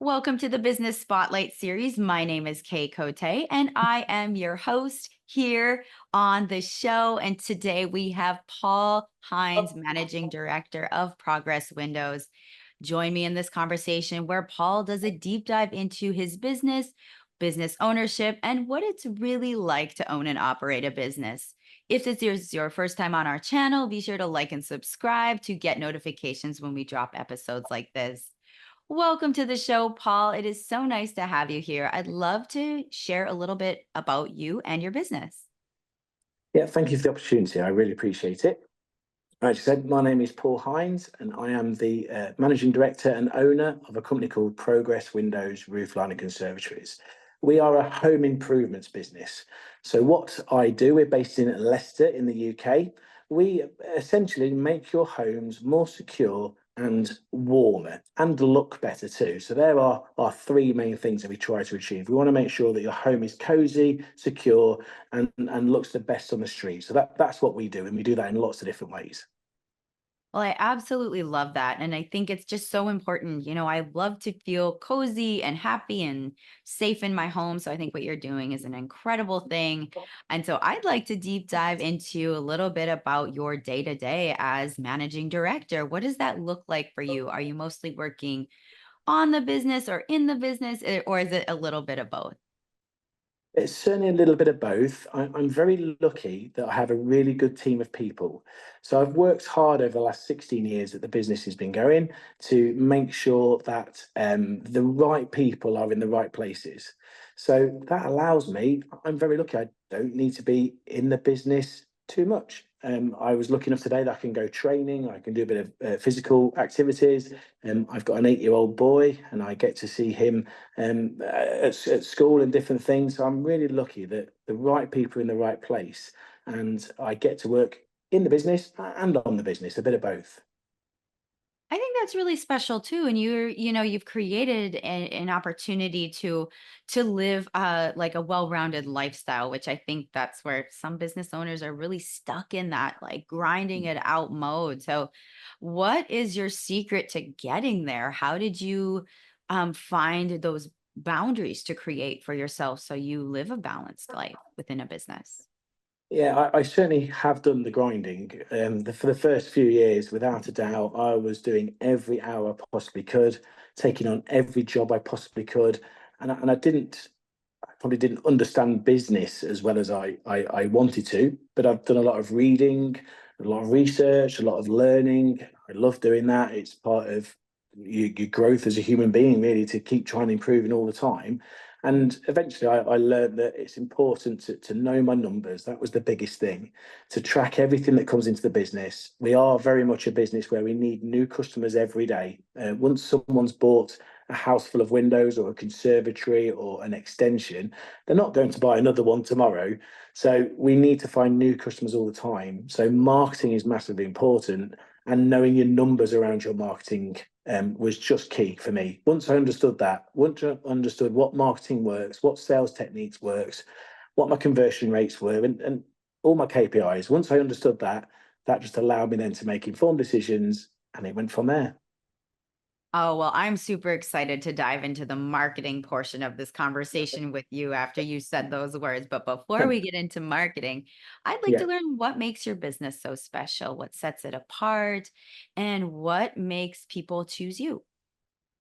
Welcome to the Business Spotlight series. My name is Kay Cote, and I am your host here on the show. And today we have Paul Hines, Managing Director of Progress Windows. Join me in this conversation where Paul does a deep dive into his business ownership, and what it's really like to own and operate a business. If this is your first time on our channel, be sure to like and subscribe to get notifications when we drop episodes like this. Welcome to the show, Paul. It is so nice to have you here. I'd love to share a little bit about you and your business. Yeah, thank you for the opportunity. I really appreciate it. As you said, my name is Paul Hines, and I am the managing director and owner of a company called Progress Windows Roofline and Conservatories. We are a home improvements business. So, what I do, we're based in Leicester in the UK. We essentially make your homes more secure and warmer and look better too. So, there are our three main things that we try to achieve. We want to make sure that your home is cozy, secure, and looks the best on the street. So, that's what we do, and we do that in lots of different ways. Well, I absolutely love that. And I think it's just so important. I love to feel cozy and happy and safe in my home. So I think what you're doing is an incredible thing. And so I'd like to deep dive into a little bit about your day to day as managing director. What does that look like for you? Are you mostly working on the business or in the business, or is it a little bit of both? It's certainly a little bit of both. I'm very lucky that I have a really good team of people. So I've worked hard over the last 16 years that the business has been going to make sure that the right people are in the right places. So that allows me, I'm very lucky. I don't need to be in the business too much. I was lucky enough today that I can go training, I can do a bit of physical activities. I've got an 8-year-old boy, and I get to see him at school and different things. So I'm really lucky that the right people are in the right place, and I get to work in the business and on the business, a bit of both. I think that's really special too. And you've created an opportunity to live like a well-rounded lifestyle, which I think that's where some business owners are really stuck in that like grinding it out mode. So what is your secret to getting there? How did you find those boundaries to create for yourself so you live a balanced life within a business? Yeah, I certainly have done the grinding. For the first few years, without a doubt, I was doing every hour I possibly could, taking on every job I possibly could, and I probably didn't understand business as well as I wanted to. But I've done a lot of reading, a lot of research, a lot of learning. I love doing that. It's part of your growth as a human being, really, to keep trying to improve all the time. And eventually, I learned that it's important to know my numbers. That was the biggest thing, to track everything that comes into the business. We are very much a business where we need new customers every day. Once someone's bought a house full of windows or a conservatory or an extension, they're not going to buy another one tomorrow. So we need to find new customers all the time. So marketing is massively important, and knowing your numbers around your marketing was just key for me. Once I understood that, once I understood what marketing works, what sales techniques works, what my conversion rates were, and all my KPIs, once I understood that, that just allowed me then to make informed decisions, and it went from there. Oh, well, I'm super excited to dive into the marketing portion of this conversation with you after you said those words. But before we get into marketing, I'd like to Yeah. learn what makes your business so special, what sets it apart, and what makes people choose you.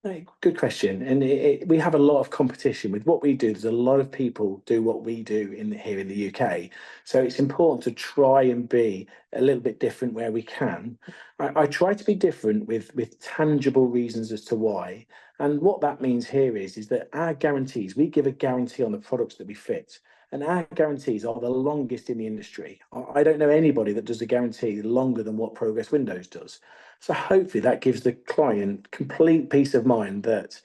Right, good question. And we have a lot of competition with what we do. There's a lot of people do what we do here in the UK. So it's important to try and be a little bit different where we can. I try to be different with tangible reasons as to why. And what that means here is that our guarantees, we give a guarantee on the products that we fit. And our guarantees are the longest in the industry. I don't know anybody that does a guarantee longer than what Progress Windows does. So hopefully that gives the client complete peace of mind that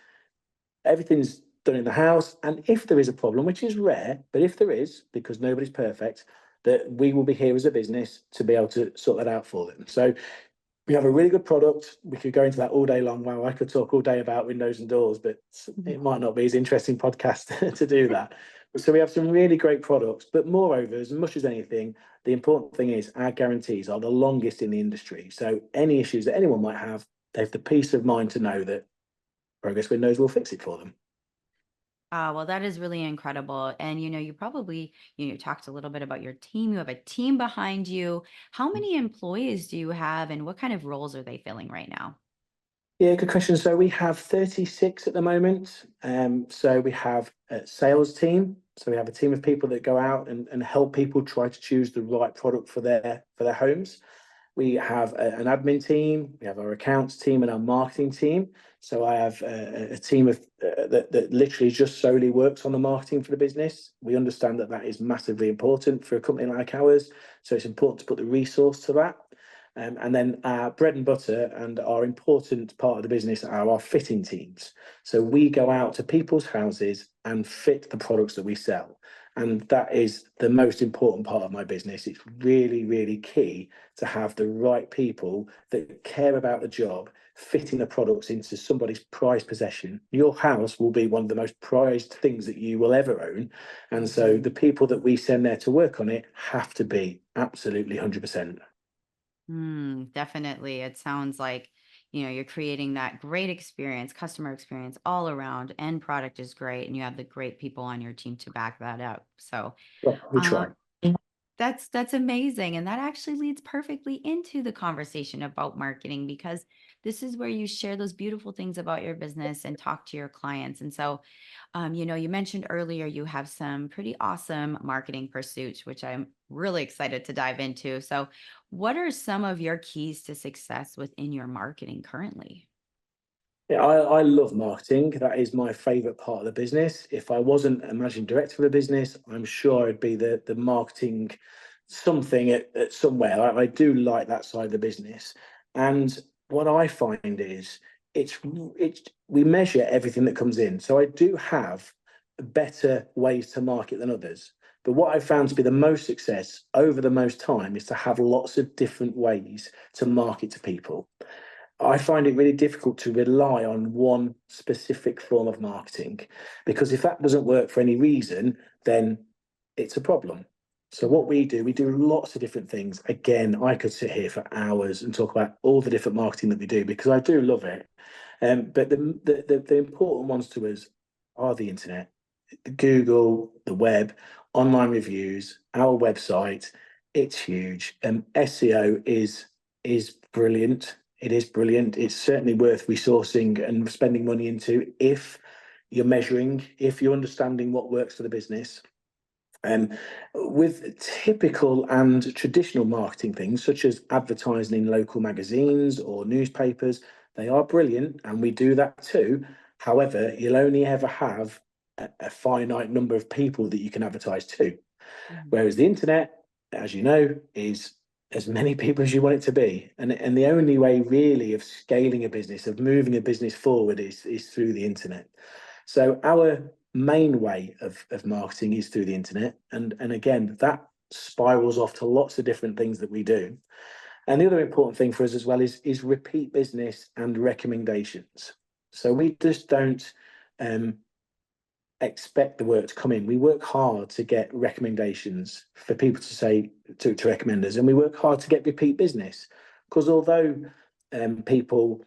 everything's done in the house. And if there is a problem, which is rare, but if there is, because nobody's perfect, that we will be here as a business to be able to sort that out for them. So we have a really good product. We could go into that all day long. Wow, I could talk all day about windows and doors, but it might not be as interesting podcast to do that. So we have some really great products, but moreover, as much as anything, the important thing is our guarantees are the longest in the industry. So any issues that anyone might have, they have the peace of mind to know that progress windows will fix it for them. Well, that is really incredible. And you probably, you talked a little bit about your team. You have a team behind you. How many employees do you have, and what kind of roles are they filling right now? Yeah, good question. So we have 36 at the moment. So we have a sales team. So we have a team of people that go out and help people try to choose the right product for their homes. We have an admin team, we have our accounts team and our marketing team. So I have a team of that literally just solely works on the marketing for the business. We understand that that is massively important for a company like ours. So it's important to put the resource to that. And then our bread and butter and our important part of the business are our fitting teams. So we go out to people's houses and fit the products that we sell. And that is the most important part of my business. It's really, really key to have the right people that care about the job, fitting the products into somebody's prized possession. Your house will be one of the most prized things that you will ever own. And so the people that we send there to work on it have to be absolutely 100%. Definitely. It sounds like, you're creating that great experience, customer experience all around, end product is great, and you have the great people on your team to back that up. So, Well, we um, try. that's amazing, and that actually leads perfectly into the conversation about marketing, because this is where you share those beautiful things about your business and talk to your clients. And so, you mentioned earlier you have some pretty awesome marketing pursuits, which I'm really excited to dive into. So, what are some of your keys to success within your marketing currently? Yeah, I love marketing. That is my favorite part of the business. If I wasn't a managing director of a business, I'm sure I'd be the marketing something at somewhere. I do like that side of the business. And what I find is it's we measure everything that comes in. So I do have better ways to market than others. But what I found to be the most success over the most time is to have lots of different ways to market to people. I find it really difficult to rely on one specific form of marketing because if that doesn't work for any reason, then it's a problem. So what we do lots of different things. Again, I could sit here for hours and talk about all the different marketing that we do because I do love it. But the important ones to us are the internet, the Google, the web, online reviews, our website. It's huge. SEO is brilliant. It is brilliant. It's certainly worth resourcing and spending money into if you're measuring, if you're understanding what works for the business. With typical and traditional marketing things, such as advertising in local magazines or newspapers, they are brilliant and we do that too. However, you'll only ever have a finite number of people that you can advertise to. Mhm. Whereas the internet, as you know, is as many people as you want it to be. And the only way really of scaling a business, of moving a business forward is through the internet. So our main way of marketing is through the internet. And again, that spirals off to lots of different things that we do. And the other important thing for us as well is repeat business and recommendations. So we just don't um, expect the work to come in. We work hard to get recommendations for people to say to recommend us, and we work hard to get repeat business. Because although people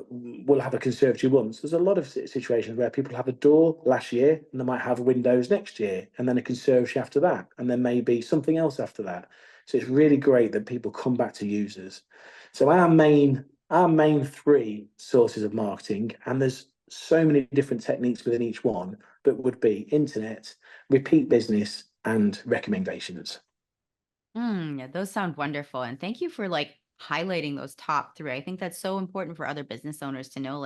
will have a conservatory once, there's a lot of situations where people have a door last year and they might have windows next year, and then a conservatory after that, and then maybe something else after that. So it's really great that people come back to users. So our main three sources of marketing, and there's so many different techniques within each one, but would be internet, repeat business, and recommendations. Yeah, those sound wonderful. And thank you for highlighting those top three. I think that's so important for other business owners to know.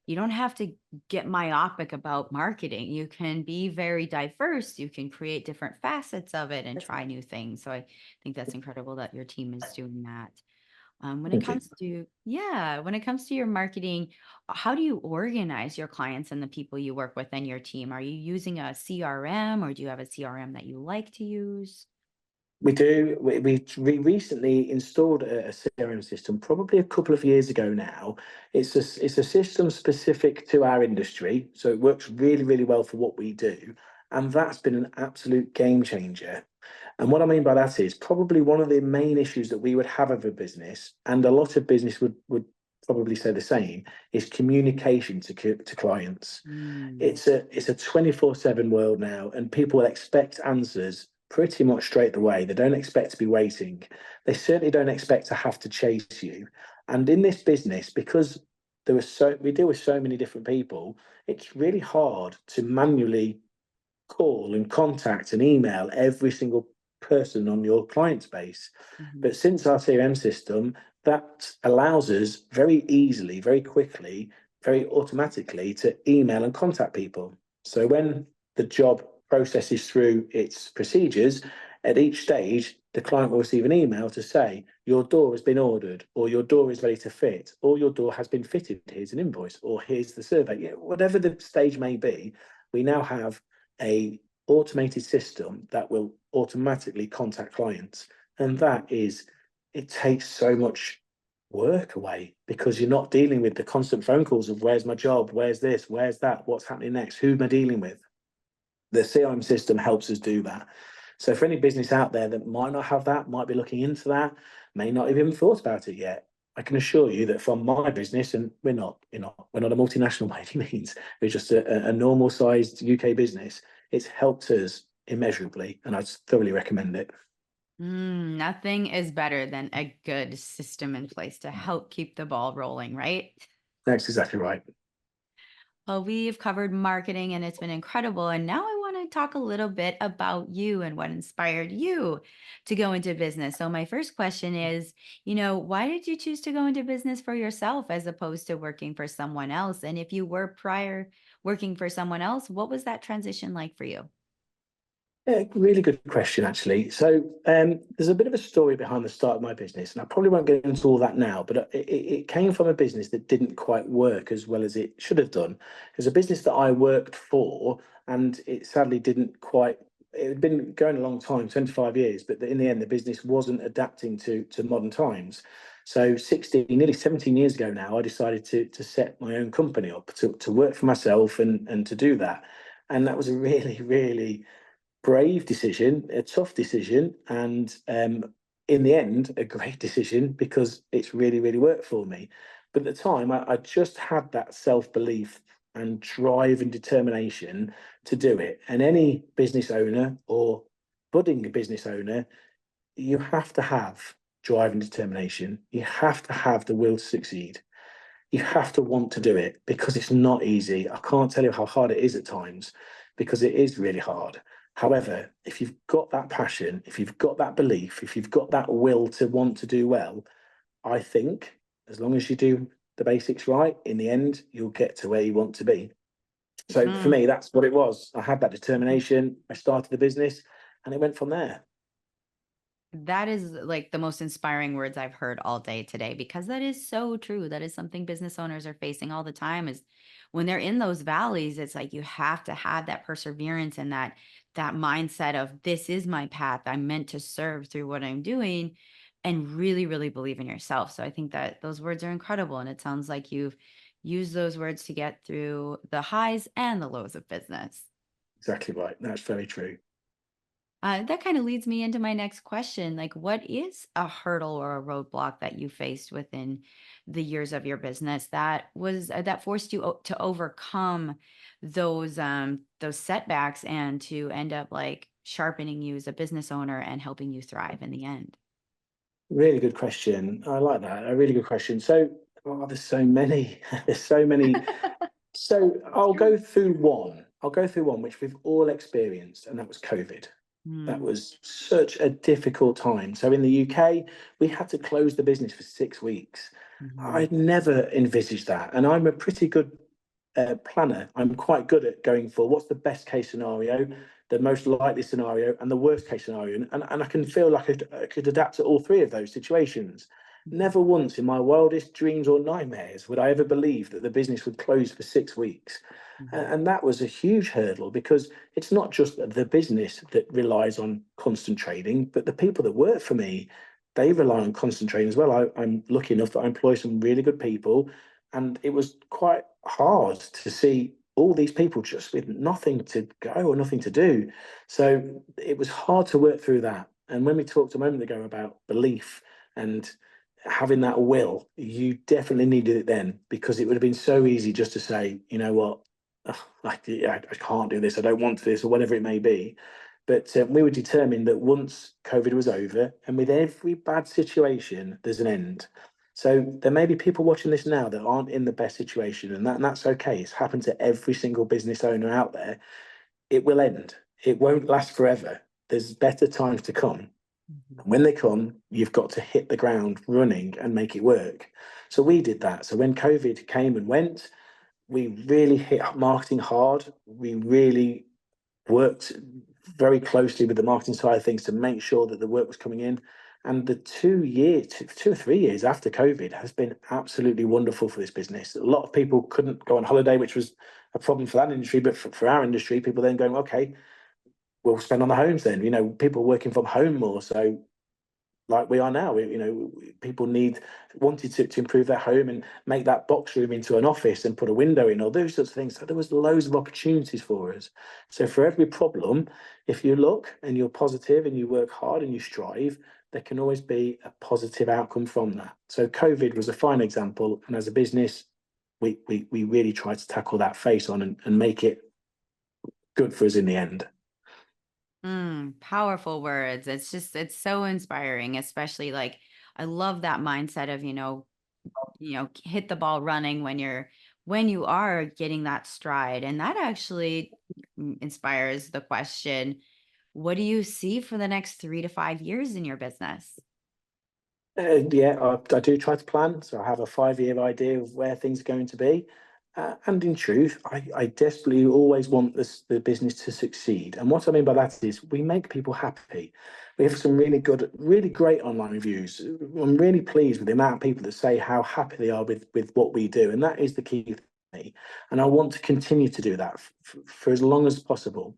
You don't have to get myopic about marketing. You can be very diverse. You can create different facets of it and try new things. So I think that's incredible that your team is doing that. When it Thank you. comes to, yeah, when it comes to your marketing, how do you organize your clients and the people you work with in your team? Are you using a CRM, or do you have a CRM that you like to use? We do. We recently installed a CRM system, probably a couple of years ago now. It's a system specific to our industry, so it works really really well for what we do, and that's been an absolute game changer. And what I mean by that is probably one of the main issues that we would have of a business, and a lot of business would probably say the same, is communication to clients. Mm. It's a 24/7 world now, and people expect answers pretty much straight away. They don't expect to be waiting. They certainly don't expect to have to chase you. And in this business, because we deal with so many different people, it's really hard to manually call and contact and email every single person on your client base. Mhm. But since our CRM system, that allows us very easily, very quickly, very automatically to email and contact people. So when the job processes through its procedures, at each stage, the client will receive an email to say, your door has been ordered, or your door is ready to fit, or your door has been fitted. Here's an invoice, or here's the survey. Yeah, whatever the stage may be, we now have a automated system that will automatically contact clients. And it takes so much work away because you're not dealing with the constant phone calls of where's my job, where's this, where's that, what's happening next, who am I dealing with? The CRM system helps us do that. So for any business out there that might not have that, might be looking into that, may not have even thought about it yet, I can assure you that from my business, and we're not a multinational by any means, we're just a normal sized UK business. It's helped us immeasurably, and I thoroughly recommend it. Nothing is better than a good system in place to help keep the ball rolling, right? That's exactly right. Well, we've covered marketing and it's been incredible. And now I want to talk a little bit about you and what inspired you to go into business. So, my first question is, why did you choose to go into business for yourself as opposed to working for someone else? And if you were prior working for someone else, what was that transition like for you? Yeah, really good question, actually. So there's a bit of a story behind the start of my business, and I probably won't get into all that now, but it came from a business that didn't quite work as well as it should have done. It was a business that I worked for, and it sadly didn't quite. It had been going a long time, 25 years, but in the end, the business wasn't adapting to modern times. So 16, nearly 17 years ago now, I decided to set my own company up, to work for myself and to do that. And that was a really, really brave decision, a tough decision, and in the end, a great decision because it's really, really worked for me. But at the time, I just had that self belief and drive and determination to do it. And any business owner or budding business owner, you have to have drive and determination. You have to have the will to succeed. You have to want to do it because it's not easy. I can't tell you how hard it is at times because it is really hard. However, if you've got that passion, if you've got that belief, if you've got that will to want to do well, I think as long as you do the basics right, in the end, you'll get to where you want to be. So for Mm. me, that's what it was. I had that determination. I started the business and it went from there. That is like the most inspiring words I've heard all day today because that is so true. That is something business owners are facing all the time is when they're in those valleys, it's like you have to have that perseverance and that mindset of this is my path. I'm meant to serve through what I'm doing and really, really believe in yourself. So I think that those words are incredible. And it sounds like you've used those words to get through the highs and the lows of business. Exactly right. That's very true. That kind of leads me into my next question. Like, what is a hurdle or a roadblock that you faced within the years of your business that forced you to overcome those setbacks and to end up like sharpening you as a business owner and helping you thrive in the end? Really good question. I like that. A really good question. So, there's so many. There's so many. So It's I'll true. go through one. I'll go through one which we've all experienced, and that was COVID. That Mm, was such a difficult time. So in the UK, we had to close the business for 6 weeks. mhm, I'd never envisaged that, and I'm a pretty good planner. I'm quite good at going for what's the best case scenario, the most likely scenario, and the worst case scenario. And I can feel like I could adapt to all three of those situations. mhm, Never once in my wildest dreams or nightmares would I ever believe that the business would close for 6 weeks. mhm, And that was a huge hurdle because it's not just the business that relies on constant trading, but the people that work for me, they rely on constant trading as well. I'm lucky enough that I employ some really good people, and it was quite hard to see all these people just with nothing to go or nothing to do. So it was hard to work through that. And when we talked a moment ago about belief and having that will, you definitely needed it then, because it would have been so easy just to say, you know what, ugh, I can't do this, I don't want to do this, or whatever it may be. But we were determined that once COVID was over, and with every bad situation, there's an end. So there may be people watching this now that aren't in the best situation, and that's okay. It's happened to every single business owner out there. It will end. It won't last forever. There's better times to come. Mhm. When they come, you've got to hit the ground running and make it work. So we did that. So when COVID came and went, we really hit marketing hard. We really worked very closely with the marketing side of things to make sure that the work was coming in. And the 2 years, 2 or 3 years after COVID has been absolutely wonderful for this business. A lot of people couldn't go on holiday, which was a problem for that industry, but for our industry, people then going, okay, we'll spend on the homes then. You know, people working from home more. So like we are now. People wanted to improve their home and make that box room into an office and put a window in, or those sorts of things. So there was loads of opportunities for us. So for every problem, if you look and you're positive and you work hard and you strive, there can always be a positive outcome from that. So COVID was a fine example, and as a business, we really tried to tackle that face on and make it good for us in the end. Powerful words. It's so inspiring, especially like I love that mindset of, hit the ball running when you are getting that stride. And that actually inspires the question, what do you see for the next 3 to 5 years in your business? Yeah, I do try to plan. So I have a 5 year idea of where things are going to be. And in truth, I desperately always want the business to succeed. And what I mean by that is we make people happy. We have some really good, really great online reviews. I'm really pleased with the amount of people that say how happy they are with what we do. And that is the key for me. And I want to continue to do that for as long as possible.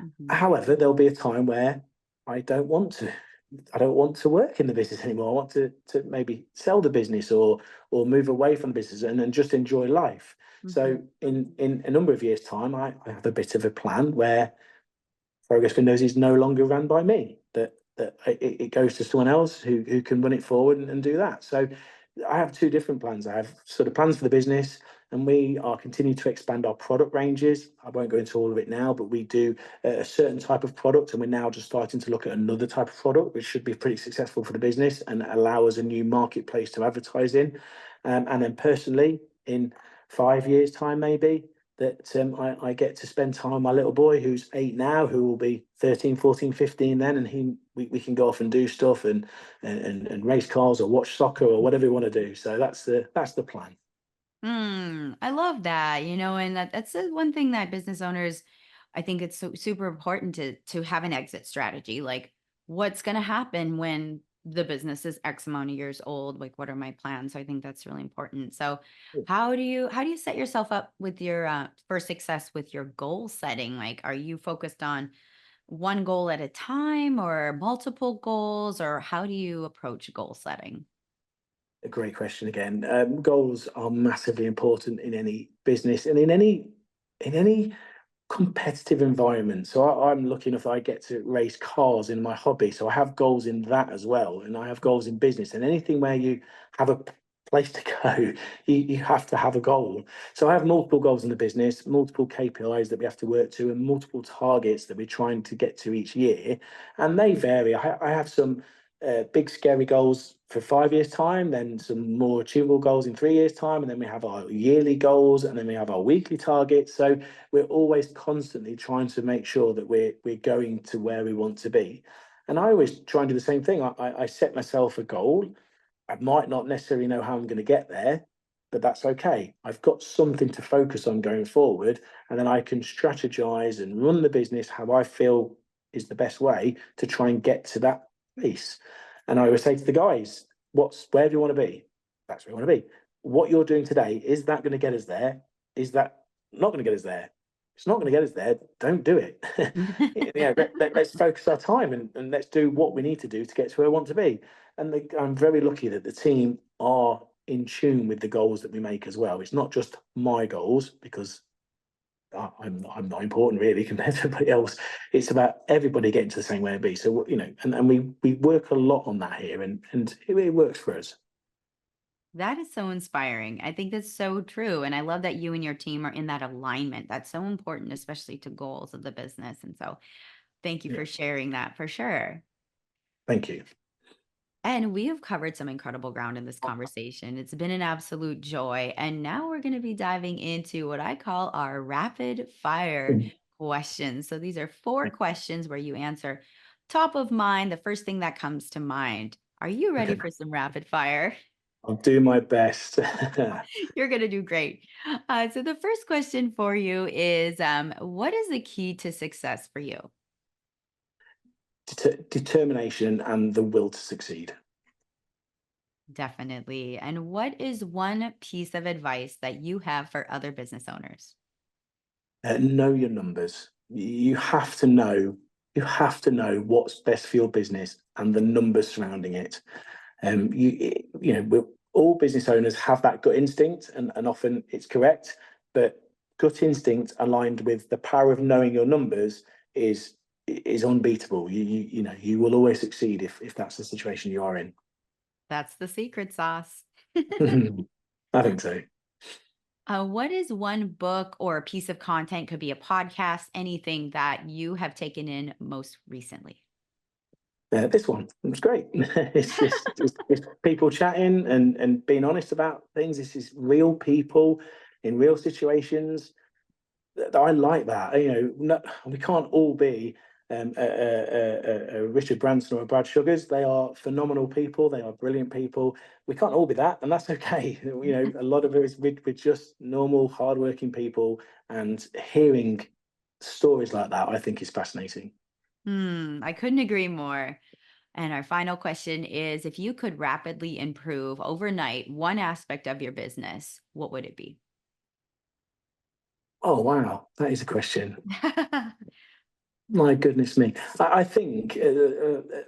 Mhm. However, there'll be a time where I don't want to. I don't want to work in the business anymore. I want to maybe sell the business or move away from the business and just enjoy life. So Mhm. in a number of years' time, I have a bit of a plan where Progress Windows is no longer run by me. That it goes to someone else who can run it forward and do that. So I have two different plans. I have sort of plans for the business, and we are continuing to expand our product ranges. I won't go into all of it now, but we do a certain type of product, and we're now just starting to look at another type of product, which should be pretty successful for the business and allow us a new marketplace to advertise in. And then personally, in 5 years' time, maybe that I get to spend time with my little boy who's 8 now, who will be 13, 14, 15 then, and we can go off and do stuff and race cars or watch soccer or whatever we want to do. So that's the plan. I love that, and that's the one thing that business owners, I think it's so super important to have an exit strategy. Like, what's going to happen when the business is X amount of years old? Like, what are my plans? So I think that's really important. So, how do you set yourself up with your for success with your goal setting? Like, are you focused on one goal at a time or multiple goals, or how do you approach goal setting? A great question again. Goals are massively important in any business and in any competitive environment. So I'm lucky enough that I get to race cars in my hobby. So I have goals in that as well, and I have goals in business. And anything where you have a place to go, you have to have a goal. So I have multiple goals in the business, multiple KPIs that we have to work to, and multiple targets that we're trying to get to each year. And they vary. I have some big scary goals for 5 years time, then some more achievable goals in 3 years time, and then we have our yearly goals, and then we have our weekly targets. So we're always constantly trying to make sure that we're going to where we want to be. And I always try and do the same thing. I set myself a goal. I might not necessarily know how I'm going to get there, but that's okay. I've got something to focus on going forward, and then I can strategize and run the business how I feel is the best way to try and get to that place. And I always say to the guys, where do you want to be? That's where you want to be. What you're doing today, is that going to get us there? Is that not going to get us there? It's not going to get us there. Don't do it. Let's focus our time and let's do what we need to do to get to where we want to be. And I'm very lucky that the team are in tune with the goals that we make as well. It's not just my goals because I'm not important really compared to everybody else. It's about everybody getting to the same way to be. So and we work a lot on that here, and it works for us. That is so inspiring. I think that's so true. And I love that you and your team are in that alignment. That's so important, especially to goals of the business. And so thank you Yeah. for sharing that for sure. Thank you. And we have covered some incredible ground in this conversation. It's been an absolute joy. And now we're going to be diving into what I call our rapid fire Mm. questions. So these are four questions where you answer top of mind, the first thing that comes to mind. Are you ready Okay. for some rapid fire? I'll do my best. You're going to do great. So the first question for you is what is the key to success for you? Determination and the will to succeed. Definitely. And what is one piece of advice that you have for other business owners? Know your numbers. You have to know. You have to know what's best for your business and the numbers surrounding it. All business owners have that gut instinct, and often it's correct. But gut instinct aligned with the power of knowing your numbers is is unbeatable. You will always succeed if that's the situation you are in. That's the secret sauce. I think so. What is one book or a piece of content, could be a podcast, anything that you have taken in most recently? This one was great. It's people chatting and being honest about things. This is real people in real situations. I like that. We can't all be a Richard Branson or a Brad Sugars. They are phenomenal people. They are brilliant people. We can't all be that, and that's okay. A lot of it is we're just normal, hardworking people, and hearing stories like that, I think, is fascinating. I couldn't agree more. And our final question is, if you could rapidly improve overnight one aspect of your business, what would it be? Oh wow, that is a question. My goodness me. I think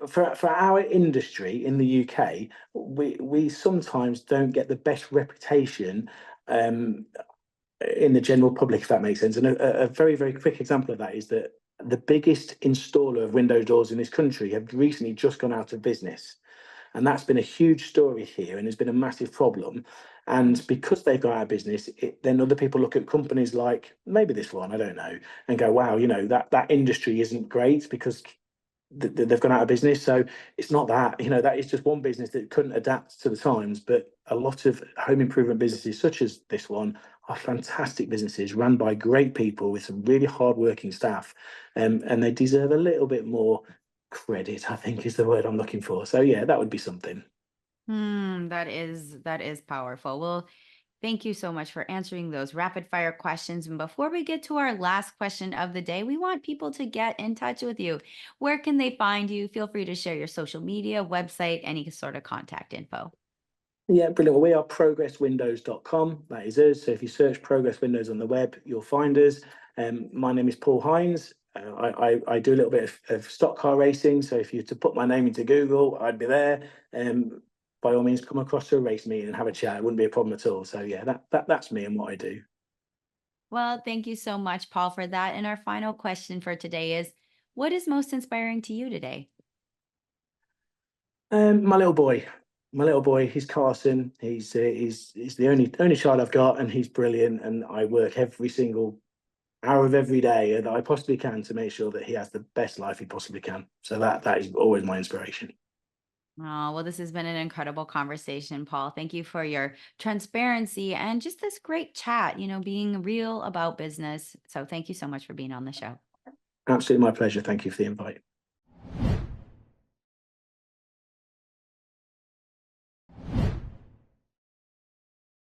for our industry in the UK, we sometimes don't get the best reputation um, in the general public, if that makes sense. And a very, very quick example of that is that the biggest installer of window doors in this country have recently just gone out of business. And that's been a huge story here and has been a massive problem. And because they've gone out of business, then other people look at companies like maybe this one, I don't know, and go, wow, that industry isn't great because they've gone out of business. So it's not that, that is just one business that couldn't adapt to the times. But a lot of home improvement businesses, such as this one, are fantastic businesses run by great people with some really hardworking staff. And they deserve a little bit more credit, I think is the word I'm looking for. So yeah, that would be something. That is powerful. Well, thank you so much for answering those rapid fire questions. And before we get to our last question of the day, we want people to get in touch with you. Where can they find you? Feel free to share your social media, website, any sort of contact info. Yeah, brilliant. Well, we are progresswindows.com. That is us. So if you search Progress Windows on the web, you'll find us. My name is Paul Hines. I do a little bit of stock car racing. So if you were to put my name into Google, I'd be there. By all means, come across to a race meeting and have a chat. It wouldn't be a problem at all. So yeah, that's me and what I do. Well, thank you so much, Paul, for that. And our final question for today is, what is most inspiring to you today? My little boy, he's Carson. He's the only child I've got, and he's brilliant. And I work every single hour of every day that I possibly can to make sure that he has the best life he possibly can. So that is always my inspiration. Oh, well, this has been an incredible conversation, Paul. Thank you for your transparency and just this great chat, being real about business. So thank you so much for being on the show. Absolutely my pleasure. Thank you for the invite.